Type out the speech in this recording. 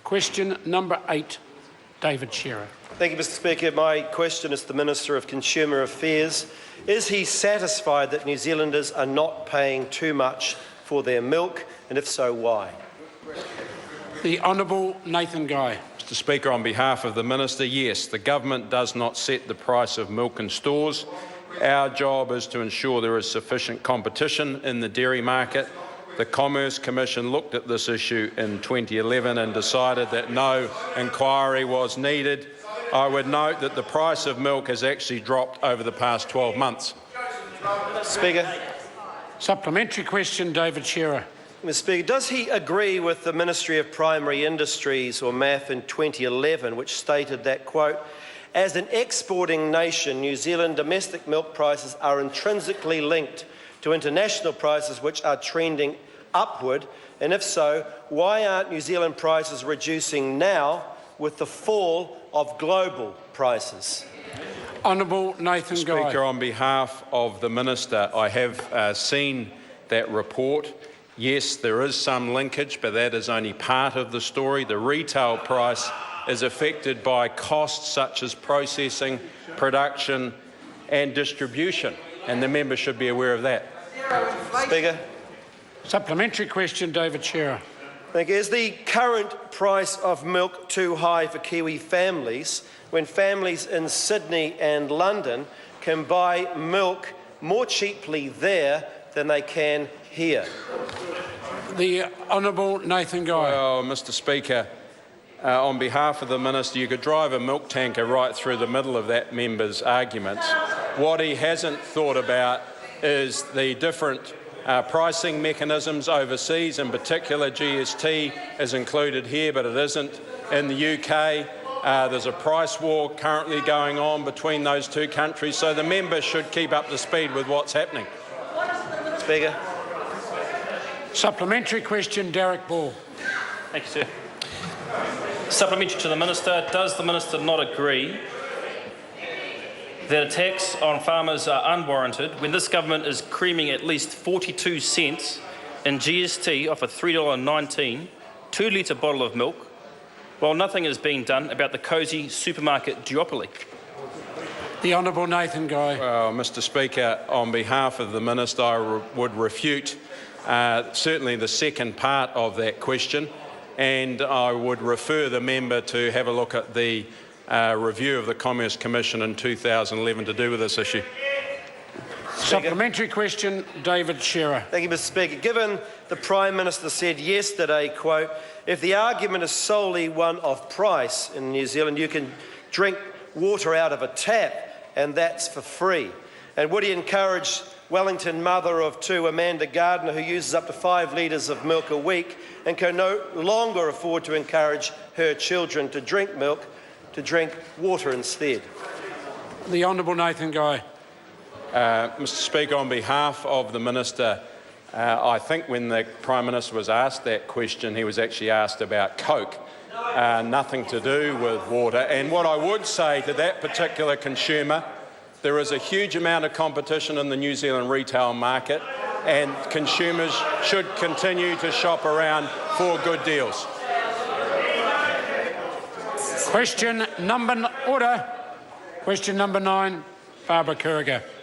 Question number 8, David Shearer. Thank you, Mr Speaker. My question is to the Minister of Consumer Affairs. Is he satisfied that New Zealanders are not paying too much for their milk, and if so, why? The Honourable Nathan Guy. Mr Speaker, on behalf of the Minister, yes, the government does not set the price of milk in stores. Our job is to ensure there is sufficient competition in the dairy market. The Commerce Commission looked at this issue in 2011 and decided that no inquiry was needed. I would note that the price of milk has actually dropped over the past 12 months. Speaker. Supplementary question, David Shearer. Mr Speaker, does he agree with the Ministry of Primary Industries, or MAF, in 2011, which stated that, quote, as an exporting nation, New Zealand domestic milk prices are intrinsically linked to international prices which are trending upward, and if so, why aren't New Zealand prices reducing now with the fall of global prices? Honourable Nathan Guy. Speaker, on behalf of the Minister, I have seen that report. Yes, there is some linkage, but that is only part of the story. The retail price is affected by costs such as processing, production and distribution, and the member should be aware of that. Speaker. Supplementary question, David Shearer. Thank you. Is the current price of milk too high for Kiwi families when families in Sydney and London can buy milk more cheaply there than they can here? The Honourable Nathan Guy. Well, Mr Speaker, on behalf of the Minister, you could drive a milk tanker right through the middle of that member's arguments. What he hasn't thought about is the different pricing mechanisms overseas. In particular, GST is included here, but it isn't in the UK. There's a price war currently going on between those two countries, so the member should keep up to speed with what's happening. Speaker. Supplementary question, Darroch Ball. Thank you, sir. Supplementary to the Minister. Does the Minister not agree that attacks on farmers are unwarranted when this government is creaming at least 42 cents in GST off a $3.19 2-litre bottle of milk, while nothing is being done about the cosy supermarket duopoly? The Honourable Nathan Guy. Well, Mr Speaker, on behalf of the Minister, I would refute certainly the second part of that question, and I would refer the member to have a look at the review of the Commerce Commission in 2011 to do with this issue. Supplementary question, David Shearer. Thank you, Mr Speaker. Given the Prime Minister said yesterday, quote, if the argument is solely one of price in New Zealand, you can drink water out of a tap and that's for free. And would he encourage Wellington mother of 2, Amanda Gardner, who uses up to 5 litres of milk a week and can no longer afford to encourage her children to drink milk, to drink water instead? The Honourable Nathan Guy. Mr Speaker, on behalf of the Minister, I think when the Prime Minister was asked that question, he was actually asked about Coke, nothing to do with water. And what I would say to that particular consumer, there is a huge amount of competition in the New Zealand retail market, and consumers should continue to shop around for good deals. Question number 9, Barbara Kuriger.